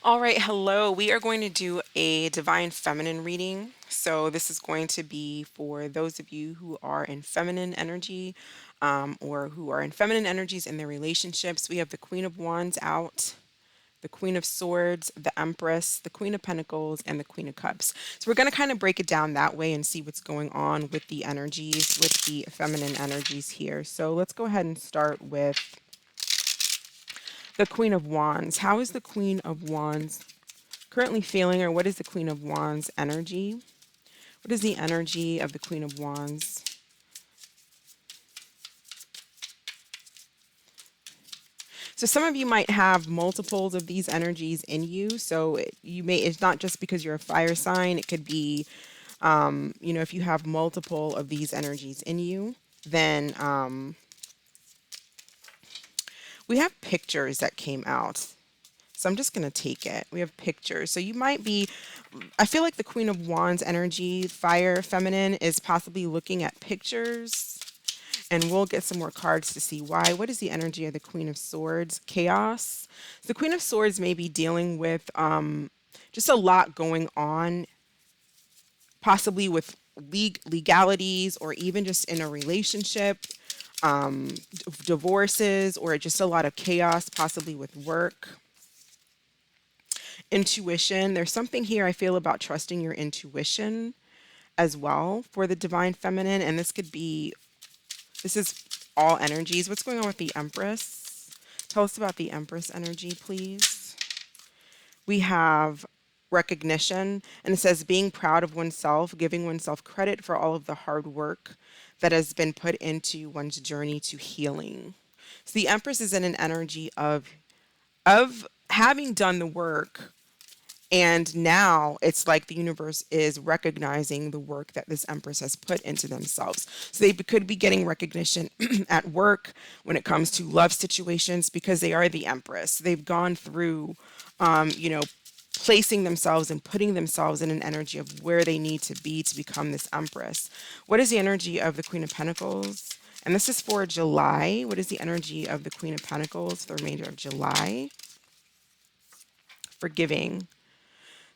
All right, hello. We are going to do a divine feminine reading. So, this is going to be for those of you who are in feminine energy or who are in feminine energies in their relationships. We have the Queen of Wands out, the Queen of Swords, the Empress, the Queen of Pentacles, and the Queen of Cups. So, we're going to kind of break it down that way and see what's going on with the energies, with the feminine energies here. So, let's go ahead and start with the Queen of Wands. How is the Queen of Wands currently feeling, or what is the Queen of Wands energy? What is the energy of the Queen of Wands? So some of you might have multiples of these energies in you. So it's not just because you're a fire sign. It could be, if you have multiple of these energies in you, then we have pictures that came out. So I'm just going to take it. We have pictures. So you might be, I feel like the Queen of Wands energy, fire, feminine, is possibly looking at pictures. And we'll get some more cards to see why. What is the energy of the Queen of Swords? Chaos. The Queen of Swords may be dealing with just a lot going on, possibly with legalities or even just in a relationship, divorces, or just a lot of chaos, possibly with work. Intuition. There's something here I feel about trusting your intuition as well for the divine feminine. And this is all energies. What's going on with the Empress? Tell us about the Empress energy, please. We have recognition, and it says being proud of oneself, giving oneself credit for all of the hard work that has been put into one's journey to healing. So the Empress is in an energy of having done the work. And now it's like the universe is recognizing the work that this Empress has put into themselves. So they could be getting recognition at work when it comes to love situations because they are the Empress. They've gone through, you know, placing themselves and putting themselves in an energy of where they need to be to become this Empress. What is the energy of the Queen of Pentacles? And this is for July. What is the energy of the Queen of Pentacles for the remainder of July? Forgiving.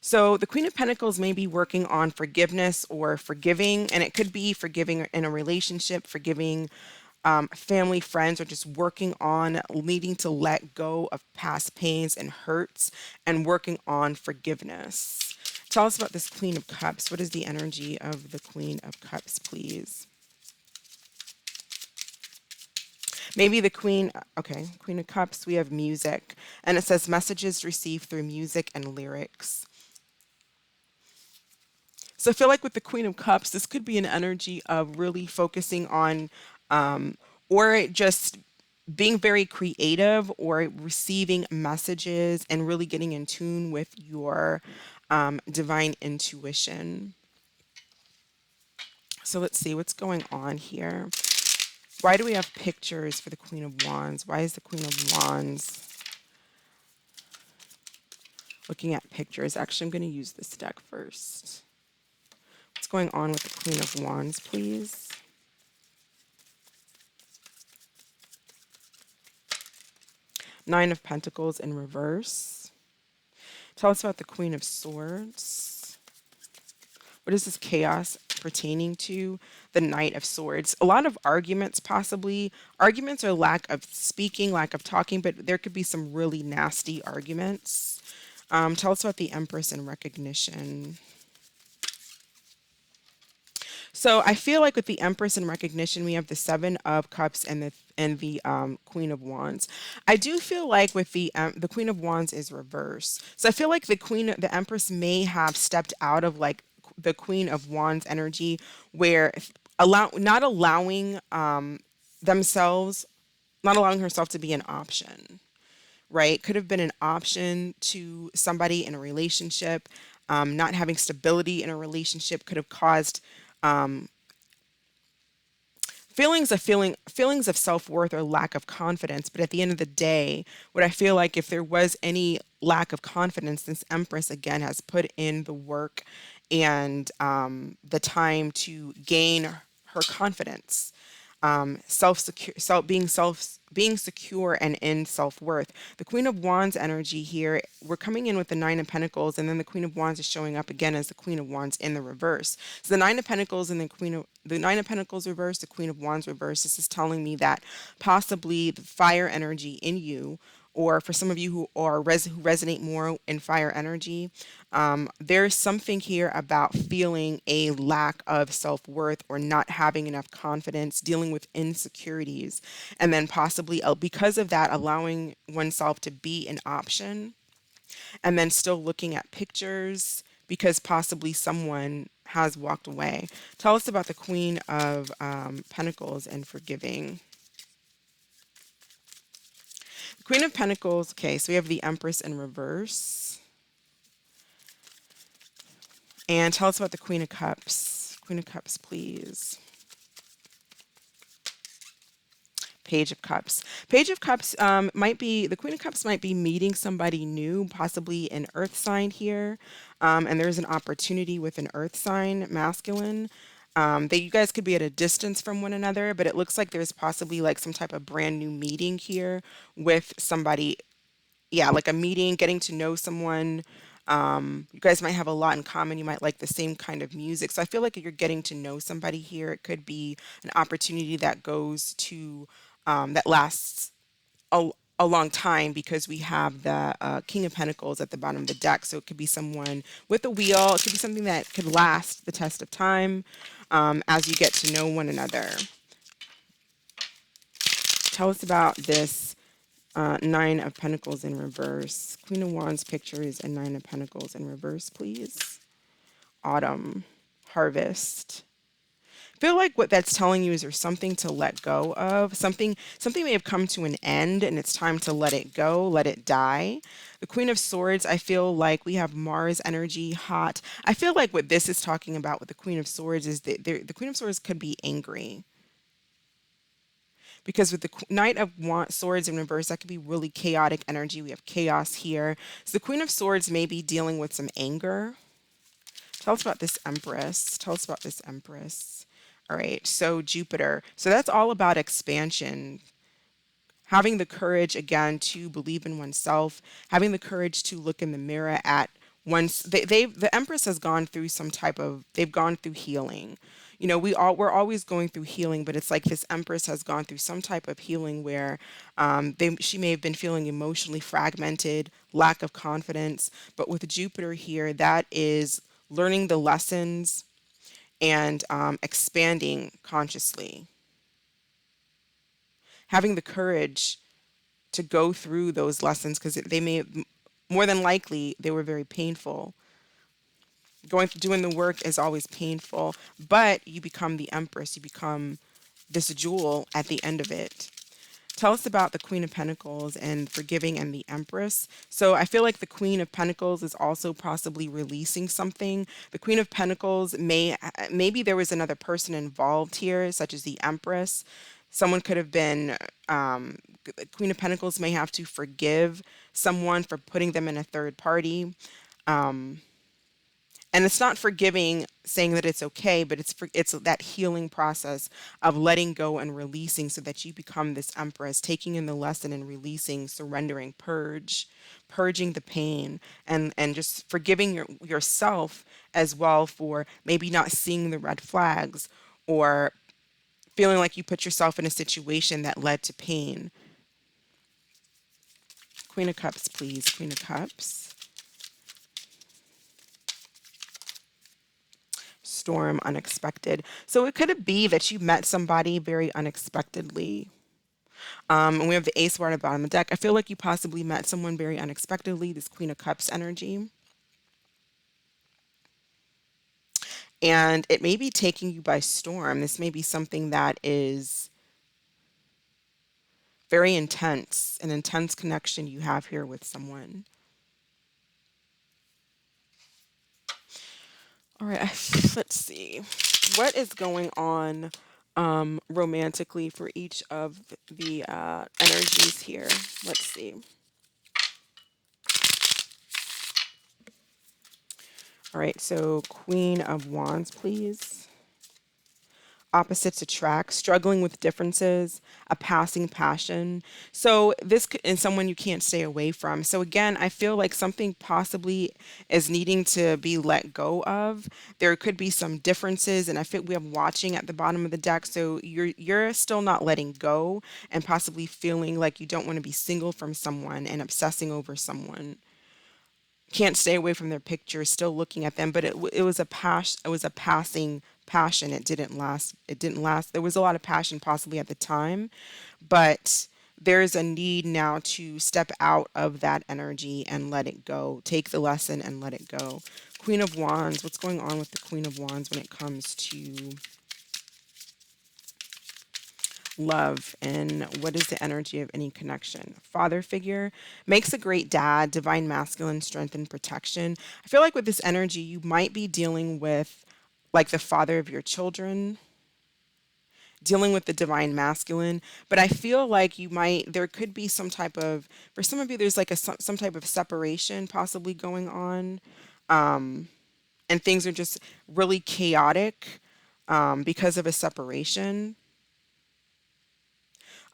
So the Queen of Pentacles may be working on forgiveness or forgiving, and it could be forgiving in a relationship, forgiving family, friends, or just working on needing to let go of past pains and hurts and working on forgiveness. Tell us about this Queen of Cups. What is the energy of the Queen of Cups, please? Maybe the Queen of Cups, we have music, and it says messages received through music and lyrics. So I feel like with the Queen of Cups, this could be an energy of really focusing on, or just being very creative or receiving messages and really getting in tune with your divine intuition. So let's see what's going on here. Why do we have pictures for the Queen of Wands? Why is the Queen of Wands looking at pictures? Actually, I'm going to use this deck first. What's going on with the Queen of Wands, please? Nine of Pentacles in reverse. Tell us about the Queen of Swords. What is this chaos pertaining to? The Knight of Swords. A lot of arguments, possibly. Arguments or lack of speaking, lack of talking, but there could be some really nasty arguments. Tell us about the Empress and recognition. So I feel like with the Empress in recognition, we have the Seven of Cups and the Queen of Wands. I do feel like with the Queen of Wands is reverse. So I feel like the Empress may have stepped out of like the Queen of Wands energy, where not allowing themselves, not allowing herself to be an option. Right? Could have been an option to somebody in a relationship. Not having stability in a relationship could have caused feelings of self-worth or lack of confidence. But at the end of the day, what I feel like, if there was any lack of confidence, this Empress again has put in the work and the time to gain her confidence. self-secure, being secure and in self-worth. The Queen of Wands energy here, we're coming in with the Nine of Pentacles, and then the Queen of Wands is showing up again as the Queen of Wands in the reverse. So the Nine of Pentacles and the Nine of Pentacles reverse, the Queen of Wands reverse. This is telling me that possibly the fire energy in you, or for some of you who are who resonate more in fire energy, there's something here about feeling a lack of self-worth or not having enough confidence, dealing with insecurities, and then possibly because of that, allowing oneself to be an option, and then still looking at pictures because possibly someone has walked away. Tell us about the Queen of Pentacles and forgiving. The Queen of Pentacles, okay, so we have the Empress in reverse. And tell us about the Queen of Cups. Queen of Cups, please. Page of Cups. Page of Cups might be, the Queen of Cups might be meeting somebody new, possibly an earth sign here. And there's an opportunity with an earth sign, masculine. That you guys could be at a distance from one another, but it looks like there's possibly like some type of brand new meeting here with somebody. Yeah, like a meeting, getting to know someone. You guys might have a lot in common. You might like the same kind of music. So I feel like if you're getting to know somebody here, it could be an opportunity that goes to, that lasts a, a long time, because we have the King of Pentacles at the bottom of the deck. So it could be someone with a wheel. It could be something that could last the test of time as you get to know one another. Tell us about this Nine of Pentacles in reverse. Queen of Wands pictures and Nine of Pentacles in reverse, please. Autumn, harvest. I feel like what that's telling you is there's something to let go of. Something may have come to an end and it's time to let it go, let it die. The Queen of Swords, I feel like we have Mars energy, hot. I feel like what this is talking about with the Queen of Swords is that the Queen of Swords could be angry. Because with the Knight of Swords in reverse, that could be really chaotic energy. We have chaos here. So the Queen of Swords may be dealing with some anger. Tell us about this Empress. Tell us about this Empress. All right, so Jupiter. So that's all about expansion. Having the courage, again, to believe in oneself. Having the courage to look in the mirror at once. The Empress has gone through some type of, they've gone through healing. You know, we're always going through healing, but it's like this Empress has gone through some type of healing where she may have been feeling emotionally fragmented, lack of confidence. But with Jupiter here, that is learning the lessons and expanding consciously. Having the courage to go through those lessons, because they may, more than likely, they were very painful. Doing the work is always painful, but you become the Empress. You become this jewel at the end of it. Tell us about the Queen of Pentacles and forgiving and the Empress. So I feel like the Queen of Pentacles is also possibly releasing something. The Queen of Pentacles maybe there was another person involved here, such as the Empress. Someone could have been, the Queen of Pentacles may have to forgive someone for putting them in a third party. And it's not forgiving, saying that it's okay, but it's that healing process of letting go and releasing so that you become this Empress, taking in the lesson and releasing, surrendering, purging the pain, and just forgiving yourself as well for maybe not seeing the red flags or feeling like you put yourself in a situation that led to pain. Queen of Cups, please. Queen of Cups. Storm, unexpected. So it could be that you met somebody very unexpectedly. And we have the Ace Card at the bottom of the deck. I feel like you possibly met someone very unexpectedly, this Queen of Cups energy. And it may be taking you by storm. This may be something that is very intense, an intense connection you have here with someone. All right, let's see. What is going on romantically for each of the energies here? Let's see. All right, so Queen of Wands, please. opposites attract, struggling with differences, a passing passion. So and someone you can't stay away from. So again, I feel like something possibly is needing to be let go of. There could be some differences, and I feel we have watching at the bottom of the deck. So you're still not letting go, and possibly feeling like you don't want to be single from someone and obsessing over someone. Can't stay away from their pictures, still looking at them, but it was it was a passing passion. It didn't last. There was a lot of passion possibly at the time, but there's a need now to step out of that energy and let it go. Take the lesson and let it go. Queen of Wands, what's going on with the Queen of Wands when it comes to love, and what is the energy of any connection? Father figure makes a great dad, divine masculine, strength and protection. I feel like with this energy, you might be dealing with like the father of your children, dealing with the divine masculine, but I feel like there could be some type of, for some of you, there's like some type of separation possibly going on, and things are just really chaotic because of a separation.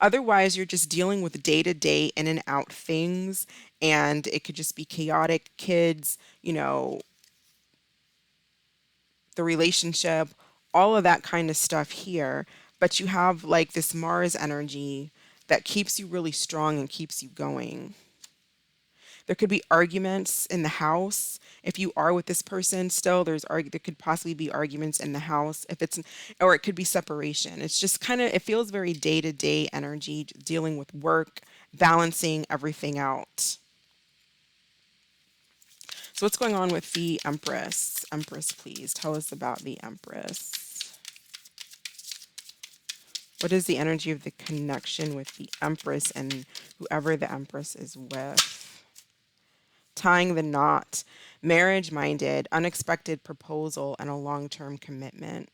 Otherwise, you're just dealing with day to day in and out things, and it could just be chaotic. Kids, the relationship, all of that kind of stuff here. But you have like this Mars energy that keeps you really strong and keeps you going. There could be arguments in the house. If you are with this person still, there could possibly be arguments in the house. Or it could be separation. It's just kind of, it feels very day to day energy, dealing with work, balancing everything out. So what's going on with the Empress? Empress, please tell us about the Empress. What is the energy of the connection with the Empress and whoever the Empress is with? Tying the knot, marriage minded, unexpected proposal, and a long term commitment.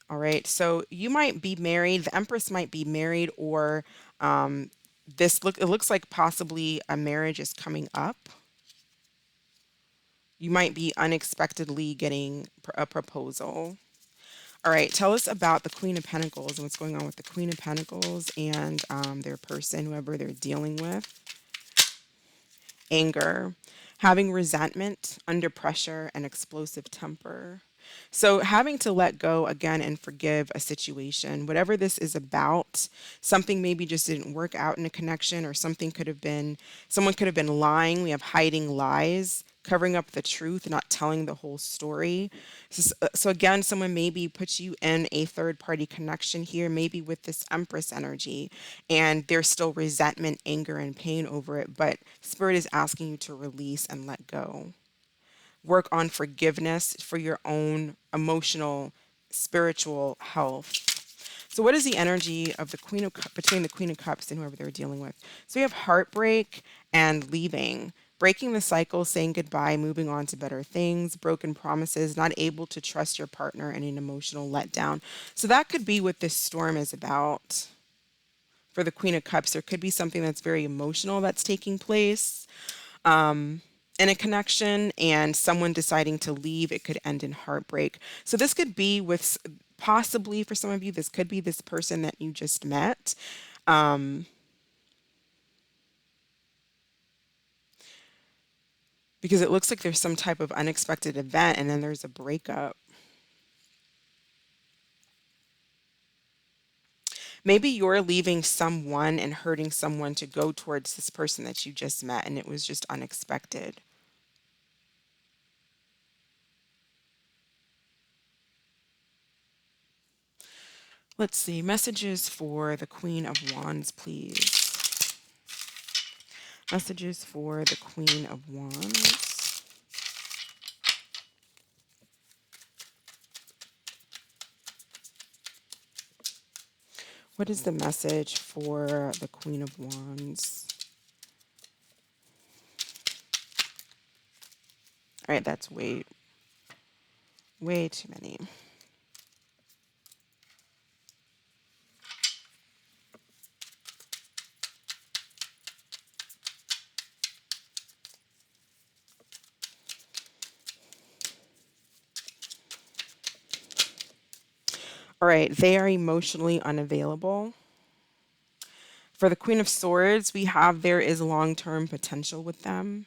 All right. So you might be married. The Empress might be married, or it looks like possibly a marriage is coming up. You might be unexpectedly getting a proposal. All right. Tell us about the Queen of Pentacles and what's going on with the Queen of Pentacles and their person, whoever they're dealing with. Anger, having resentment, under pressure, and explosive temper. So having to let go again and forgive a situation, whatever this is about, something maybe just didn't work out in a connection, or someone could have been lying. We have hiding lies, covering up the truth, not telling the whole story. So again, someone maybe puts you in a third party connection here, maybe with this Empress energy, and there's still resentment, anger, and pain over it, but Spirit is asking you to release and let go. Work on forgiveness for your own emotional, spiritual health. So what is the energy of the between the Queen of Cups and whoever they're dealing with? So we have heartbreak and leaving, breaking the cycle, saying goodbye, moving on to better things, broken promises, not able to trust your partner, and an emotional letdown. So that could be what this storm is about. For the Queen of Cups, there could be something that's very emotional that's taking place in a connection, and someone deciding to leave. It could end in heartbreak. So this could be with, possibly for some of you, this could be this person that you just met. Because it looks like there's some type of unexpected event and then there's a breakup. Maybe you're leaving someone and hurting someone to go towards this person that you just met, and it was just unexpected. Let's see. Messages for the Queen of Wands, please. Messages for the Queen of Wands. What is the message for the Queen of Wands? All right, that's way too many. All right, they are emotionally unavailable. For the Queen of Swords, we have there is long-term potential with them.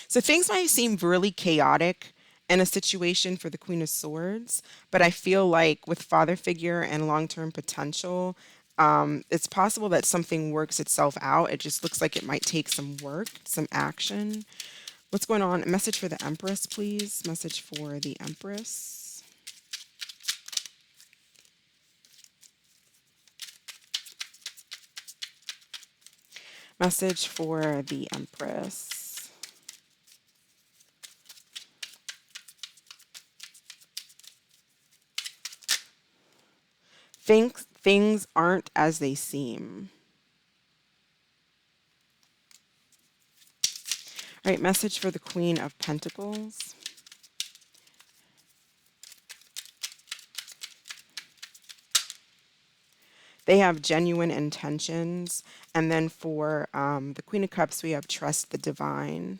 So things might seem really chaotic in a situation for the Queen of Swords, but I feel like with father figure and long-term potential, it's possible that something works itself out. It just looks like it might take some work, some action. What's going on? A message for the Empress, please. Message for the Empress. Message for the Empress. Things aren't as they seem. All right, message for the Queen of Pentacles. They have genuine intentions. And then for the Queen of Cups, we have trust the divine.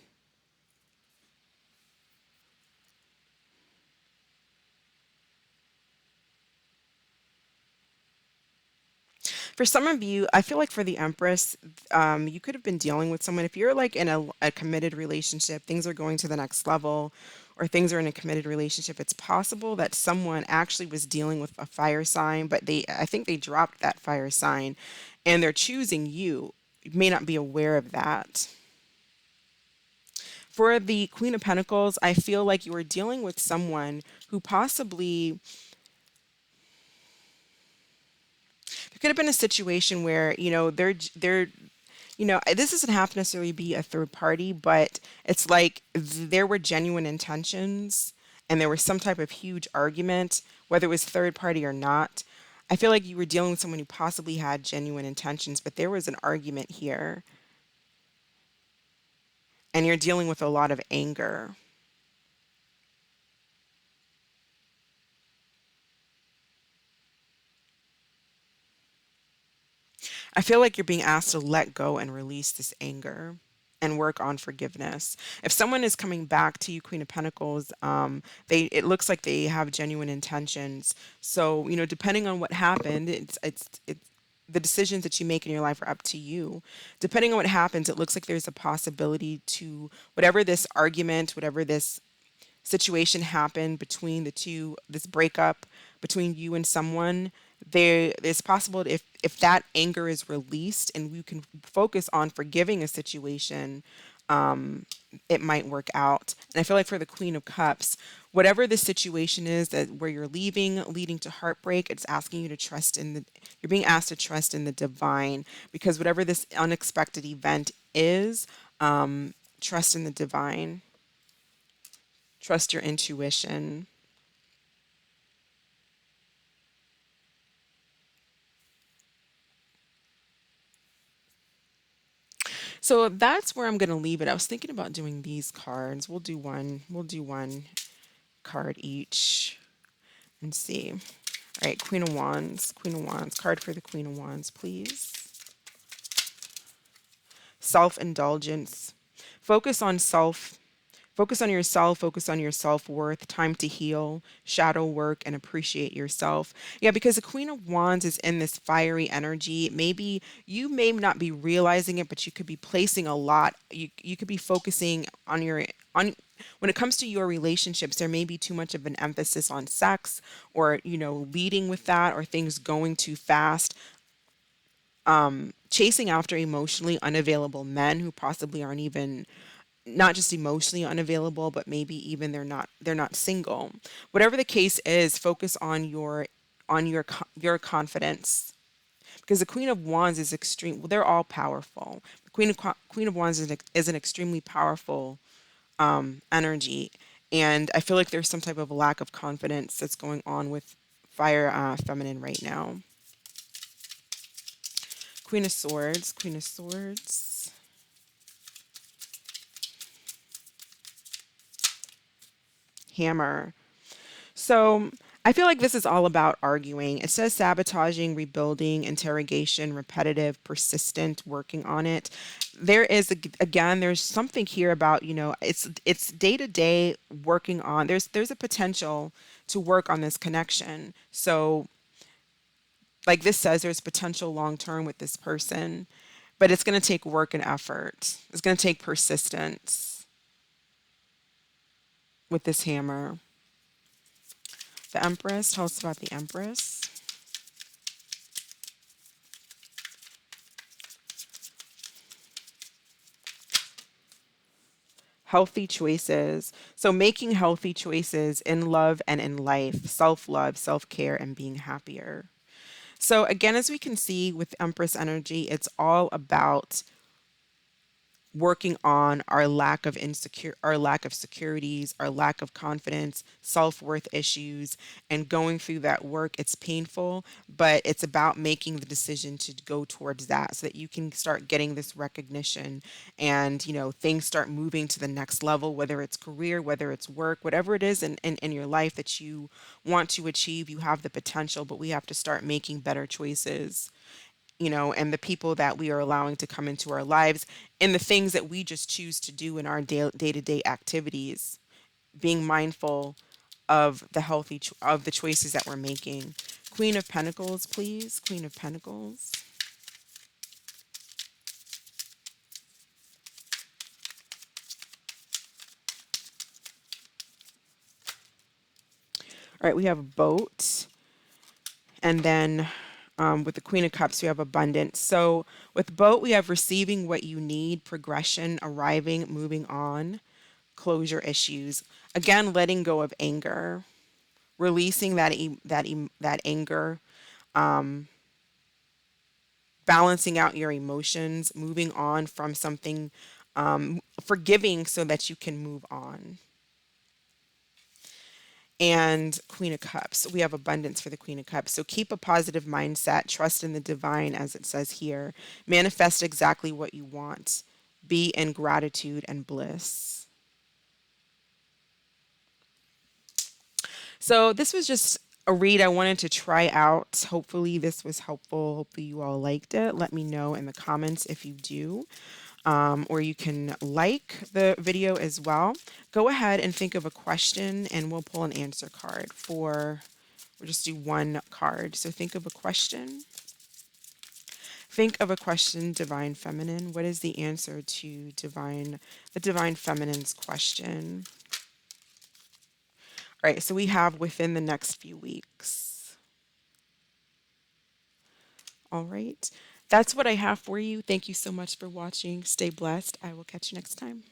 For some of you, I feel like for the Empress, you could have been dealing with someone. If you're like in a committed relationship, things are going to the next level, or things are in a committed relationship, it's possible that someone actually was dealing with a fire sign, but I think they dropped that fire sign and they're choosing you. You may not be aware of that. For the Queen of Pentacles, I feel like you are dealing with someone who possibly, there could have been a situation where, this doesn't have to necessarily be a third party, but it's like there were genuine intentions and there was some type of huge argument, whether it was third party or not. I feel like you were dealing with someone who possibly had genuine intentions, but there was an argument here and you're dealing with a lot of anger. I feel like you're being asked to let go and release this anger and work on forgiveness. If someone is coming back to you, Queen of Pentacles, it looks like they have genuine intentions. So, depending on what happened, it's the decisions that you make in your life are up to you. Depending on what happens, it looks like there's a possibility to whatever this argument, whatever this situation happened between the two, this breakup between you and someone, it's possible if that anger is released and we can focus on forgiving a situation, it might work out. And I feel like for the Queen of Cups, whatever the situation is that where you're leading to heartbreak, it's asking you to trust you're being asked to trust in the divine, because whatever this unexpected event is, trust in the divine. Trust your intuition. So that's where I'm going to leave it. I was thinking about doing these cards. We'll do one. We'll do one card each and see. All right, Queen of Wands. Queen of Wands. Card for the Queen of Wands, please. Self-indulgence. Focus on self Focus on yourself, focus on your self worth, time to heal, shadow work, and appreciate yourself. Yeah, because the Queen of Wands is in this fiery energy. Maybe you may not be realizing it, but you could be placing a lot. You could be focusing on when it comes to your relationships, there may be too much of an emphasis on sex or, leading with that or things going too fast. Chasing after emotionally unavailable men who possibly aren't even not just emotionally unavailable, but maybe even they're not single. Whatever the case is, focus on your confidence, because the Queen of Wands is extreme. Well, they're all powerful. The Queen of Wands is an extremely powerful energy, and I feel like there's some type of lack of confidence that's going on with fire feminine right now. Queen of Swords, Queen of Swords. Hammer. So I feel like this is all about arguing. It says sabotaging, rebuilding, interrogation, repetitive, persistent, working on it. There is again, there's something here about, it's day to day working on. There's a potential to work on this connection. So like this says, there's potential long term with this person, but it's going to take work and effort. It's going to take persistence with this hammer. The Empress, tell us about the Empress. Healthy choices. So making healthy choices in love and in life, self-love, self-care, and being happier. So again, as we can see with Empress energy, it's all about working on our lack of securities, our lack of confidence, self-worth issues, and going through that work. It's painful, but it's about making the decision to go towards that so that you can start getting this recognition and, things start moving to the next level, whether it's career, whether it's work, whatever it is in your life that you want to achieve. You have the potential, but we have to start making better choices, and the people that we are allowing to come into our lives and the things that we just choose to do in our day to day activities, being mindful of of the choices that we're making. Queen of Pentacles, please. Queen of Pentacles. All right, we have a boat. And then with the Queen of Cups, we have abundance. So with boat, we have receiving what you need, progression, arriving, moving on, closure issues. Again, letting go of anger, releasing that anger, balancing out your emotions, moving on from something, forgiving so that you can move on. And Queen of Cups. We have abundance for the Queen of Cups. So keep a positive mindset, trust in the divine, as it says here. Manifest exactly what you want. Be in gratitude and bliss. So this was just a read I wanted to try out. Hopefully this was helpful. Hopefully you all liked it. Let me know in the comments if you do. Or you can like the video as well. Go ahead and think of a question and we'll pull an answer card we'll just do one card. So think of a question. Think of a question, Divine Feminine. What is the answer to the Divine Feminine's question? All right, so we have within the next few weeks. All right, that's what I have for you. Thank you so much for watching. Stay blessed. I will catch you next time.